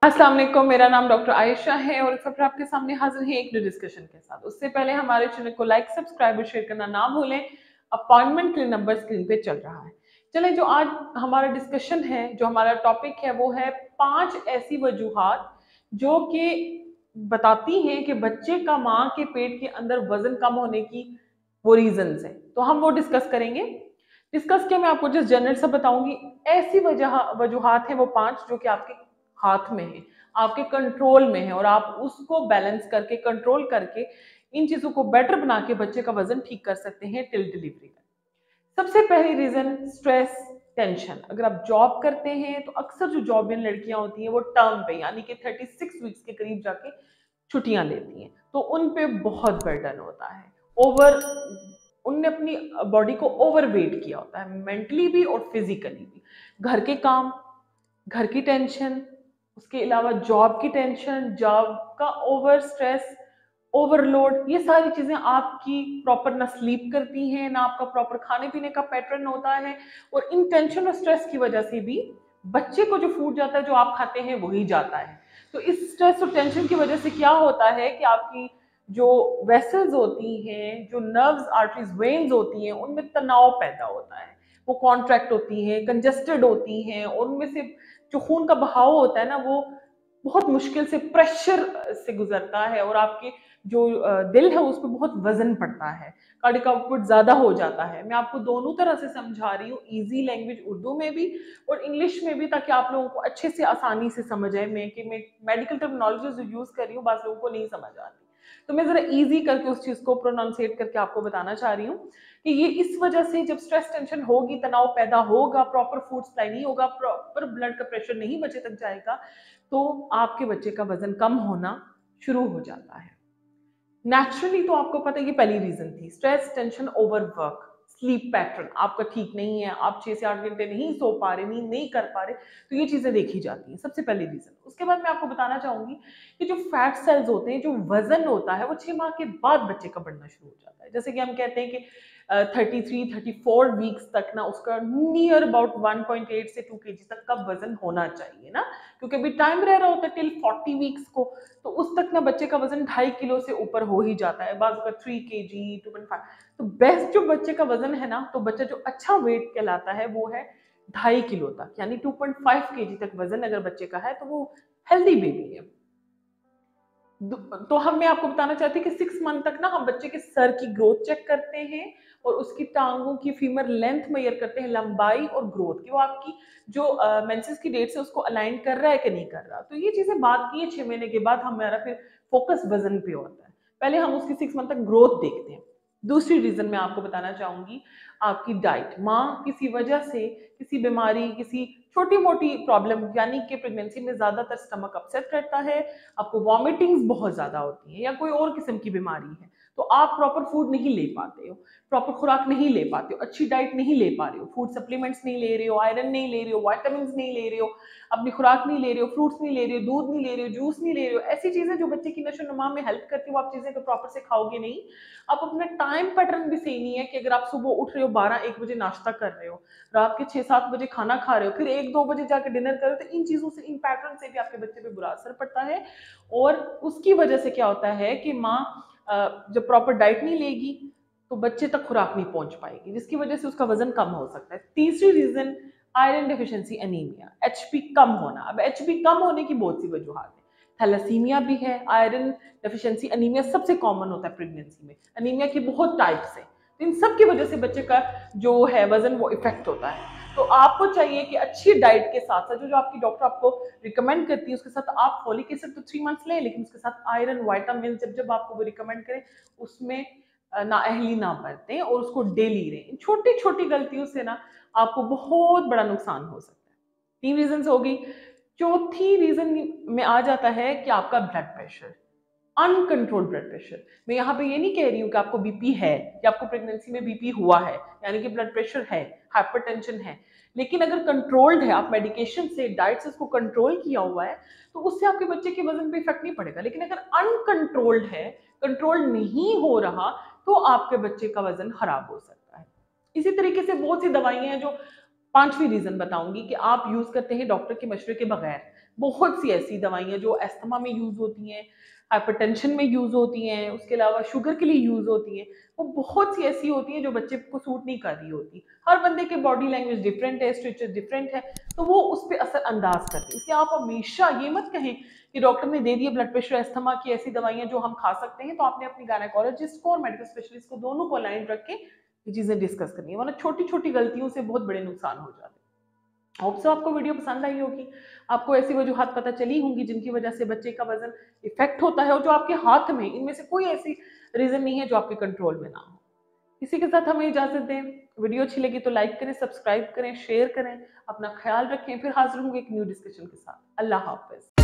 अस्सलाम वालेकुम, मेरा नाम डॉक्टर आयशा है और फिर आपके सामने हाजिर है एक न्यू डिस्कशन के साथ। उससे पहले हमारे चैनल को लाइक, सब्सक्राइब और शेयर करना ना भूलें। अपॉइंटमेंट के लिए नंबर स्क्रीन पे चल रहा है। चलें, जो आज हमारा डिस्कशन है, जो हमारा टॉपिक है, वो है 5 ऐसी वजूहात जो कि बताती हैं कि बच्चे का माँ के पेट के अंदर वजन कम होने की वो रीजंस हैं। तो हम वो डिस्कस करेंगे। डिस्कस के मैं आपको जस्ट जनरल सा बताऊंगी। ऐसी वजूहात हैं वो 5 जो कि आपके हाथ में है, आपके कंट्रोल में है और आप उसको बैलेंस करके कंट्रोल करके इन चीजों को बेटर बना के बच्चे का वजन ठीक कर सकते हैं टिल डिलीवरी में। सबसे पहली रीजन स्ट्रेस, टेंशन। अगर आप जॉब करते हैं तो अक्सर जो जॉब में लड़कियां होती हैं वो टर्म पे यानी कि 36 वीक्स के करीब जाके छुट्टियां लेती हैं, तो उन पे बहुत बर्डन होता है। ओवर उनने अपनी बॉडी को ओवर वेट किया होता है, मेंटली भी और फिजिकली भी। घर के काम, घर की टेंशन, उसके अलावा जॉब की टेंशन, जॉब का ओवर स्ट्रेस, ओवरलोड, ये सारी चीजें आपकी प्रॉपर ना स्लीप करती हैं, ना आपका प्रॉपर खाने पीने का पैटर्न होता है। और इन टेंशन और स्ट्रेस की वजह से भी बच्चे को जो फूड जाता है, जो आप खाते हैं वही जाता है। तो इस स्ट्रेस और टेंशन की वजह से क्या होता है कि आपकी जो वेसल्स होती हैं, जो नर्व्स, आर्टरीज, वेन्स होती हैं, उनमें तनाव पैदा होता है। वो कॉन्ट्रैक्ट होती हैं, कंजस्टेड होती हैं और उनमें से जो खून का बहाव होता है ना, वो बहुत मुश्किल से प्रेशर से गुजरता है और आपके जो दिल है उस पर बहुत वजन पड़ता है, कार्डियक आउटपुट ज्यादा हो जाता है। मैं आपको दोनों तरह से समझा रही हूँ, इजी लैंग्वेज उर्दू में भी और इंग्लिश में भी, ताकि आप लोगों को अच्छे से आसानी से समझ आए। मैं मेडिकल टर्मिनोलॉजी जो यूज कर रही हूँ, बात लोगों को नहीं समझ आती, तो मैं जरा इजी करके उस चीज को प्रोनाउंसिएट करके आपको बताना चाह रही हूँ कि ये इस वजह से जब स्ट्रेस टेंशन होगी, तनाव पैदा होगा, प्रॉपर फूड सप्लाई नहीं होगा, प्रॉपर ब्लड का प्रेशर नहीं बच्चे तक जाएगा, तो आपके बच्चे का वजन कम होना शुरू हो जाता है नेचुरली। तो आपको पता है ये पहली रीजन थी, stress tension overwork. Sleep pattern आपका ठीक नहीं है, आप 6 से 8 घंटे नहीं सो पा रहे, नींद नहीं कर पा रहे, तो ये चीजें देखी जाती हैं, सबसे पहली रीजन। उसके बाद मैं आपको बताना चाहूंगी कि जो फैट सेल्स होते हैं, जो वजन होता है, वो 6 माह के बाद बच्चे का बढ़ना शुरू हो जाता है। जैसे कि हम कहते हैं कि 33-34 वीक्स तक ना उसका नियर अबाउट 1.8 से 2 kg तक का वजन होना चाहिए ना, क्योंकि अभी टाइम रह रहा होता है टिल 40 वीक्स को, तो उस तक ना बच्चे का वजन 2.5 किलो से ऊपर हो ही जाता है, बाजू का 3 kg 2.5। तो बेस्ट जो बच्चे का वजन है ना, तो बच्चा जो अच्छा वेट कहलाता है वो है 2.5 किलो तक, यानी 2.5 kg तक वजन अगर बच्चे का है तो वो हेल्दी बेबी है। तो हम मैं आपको बताना चाहती हूँ कि 6 मंथ तक ना हम बच्चे के सर की ग्रोथ चेक करते हैं और उसकी टांगों की फीमर लेंथ मेजर करते हैं, लंबाई और ग्रोथ की, वो आपकी जो मेंसेस की डेट से उसको अलाइन कर रहा है कि नहीं कर रहा। तो ये चीजें बात की है, 6 महीने के बाद हमारा फिर फोकस वजन पे होता है। पहले हम उसकी 6 मंथ तक ग्रोथ देखते हैं। दूसरी रीजन मैं आपको बताना चाहूंगी, आपकी डाइट। माँ किसी वजह से, किसी बीमारी, किसी छोटी मोटी प्रॉब्लम, यानी कि प्रेगनेंसी में ज्यादातर स्टमक अपसेट करता है, आपको वॉमिटिंग्स बहुत ज्यादा होती हैं या कोई और किस्म की बीमारी है, तो आप प्रॉपर फूड नहीं ले पाते हो, प्रॉपर खुराक नहीं ले पाते हो, अच्छी डाइट नहीं ले पा रहे हो, फूड सप्लीमेंट्स नहीं ले रहे हो, आयरन नहीं ले रहे हो, वाइटामिन नहीं ले रहे हो, अपनी खुराक नहीं ले रहे हो, फ्रूट्स नहीं ले रहे हो, दूध नहीं ले रहे हो, जूस नहीं ले रहे हो, ऐसी चीजें जो बच्चे की नशो नुमा में हेल्प करती है, वो आप चीजें को प्रॉपर से खाओगे नहीं। आप अपना टाइम पैटर्न भी सही नहीं है कि अगर आप सुबह उठ रहे हो 12-1 बजे नाश्ता कर रहे हो, रात के 6-7 बजे खाना खा रहे हो, फिर 1-2 बजे जाकर डिनर कर रहे हो, तो इन चीजों से, इन पैटर्न से भी आपके बच्चे पे बुरा असर पड़ता है। और उसकी वजह से क्या होता है कि माँ जब प्रॉपर डाइट नहीं लेगी तो बच्चे तक खुराक नहीं पहुंच पाएगी, जिसकी वजह से उसका वजन कम हो सकता है। तीसरी reason iron deficiency anaemia, HP कम होना। अब एचपी कम होने की बहुत सी वजूहत है, थैलेसीमिया भी है, आयरन डेफिशिएंसी एनीमिया सबसे कॉमन होता है प्रेगनेंसी में। एनीमिया की बहुत टाइप्स है, तो इन सब की वजह से बच्चे का जो है वजन वो इफेक्ट होता है। तो आपको चाहिए कि अच्छी डाइट के साथ साथ जो आपकी डॉक्टर आपको रिकमेंड करती है उसके साथ आप फॉलिक एसिड तो 3 मंथ्स लें, लेकिन उसके साथ आयरन, विटामिन जब जब आपको वो रिकमेंड करें उसमें नाअहली ना बरतें और उसको डेली लें। छोटी छोटी गलतियों से ना आपको बहुत बड़ा नुकसान हो सकता है। 3 रीजन हो गई। चौथी रीजन में आ जाता है कि आपका blood pressure, uncontrolled blood pressure. मैं यहाँ पे ये नहीं कह रही हूँ कि आपको बीपी है या आपको प्रेगनेंसी में बीपी हुआ है, यानी कि ब्लड प्रेशर है, हाइपरटेंशन है, लेकिन अगर कंट्रोल्ड है, आप मेडिकेशन से, डाइट से उसको कंट्रोल किया हुआ है, तो उससे आपके बच्चे के वजन पे इफेक्ट नहीं पड़ेगा। लेकिन अगर अनकंट्रोल्ड है, कंट्रोल नहीं हो रहा, तो आपके बच्चे का वजन खराब हो सकता है। इसी तरीके से बहुत सी दवाइयां हैं जो, पांचवी रीजन बताऊंगी कि आप यूज करते हैं डॉक्टर के मशवरे के बगैर। बहुत सी ऐसी दवाइयाँ जो अस्थमा में यूज होती हैं, हाइपरटेंशन में यूज होती हैं, उसके अलावा शुगर के लिए यूज होती हैं, वो बहुत सी ऐसी होती हैं जो बच्चे को सूट नहीं कर रही होती। हर बंदे के बॉडी लैंग्वेज डिफरेंट है, स्ट्रक्चर डिफरेंट है, तो वो उस पर असर अंदाज करती है। इसलिए आप हमेशा ये मत कहें कि डॉक्टर ने दे दिया ब्लड प्रेशर अस्थमा की ऐसी दवाइयां जो हम खा सकते हैं, तो आपने अपनी गायनेकोलॉजिस्ट को और मेडिकल स्पेशलिस्ट को दोनों को अलाइन रख के ये चीजें डिस्कस करनी है, वरना छोटी छोटी गलतियों से बहुत बड़े नुकसान हो जाते हैं। होप सो आपको वीडियो पसंद आई होगी, आपको ऐसी वजूहत पता चली होंगी जिनकी वजह से बच्चे का वजन इफेक्ट होता है और जो आपके हाथ में, इनमें से कोई ऐसी रीजन नहीं है जो आपके कंट्रोल में ना हो। इसी के साथ हमें इजाजत दें। वीडियो अच्छी लगी तो लाइक करें, सब्सक्राइब करें, शेयर करें, अपना ख्याल रखें। फिर हाजिर होंगे एक न्यू डिस्कशन के साथ। अल्लाह हाफिज।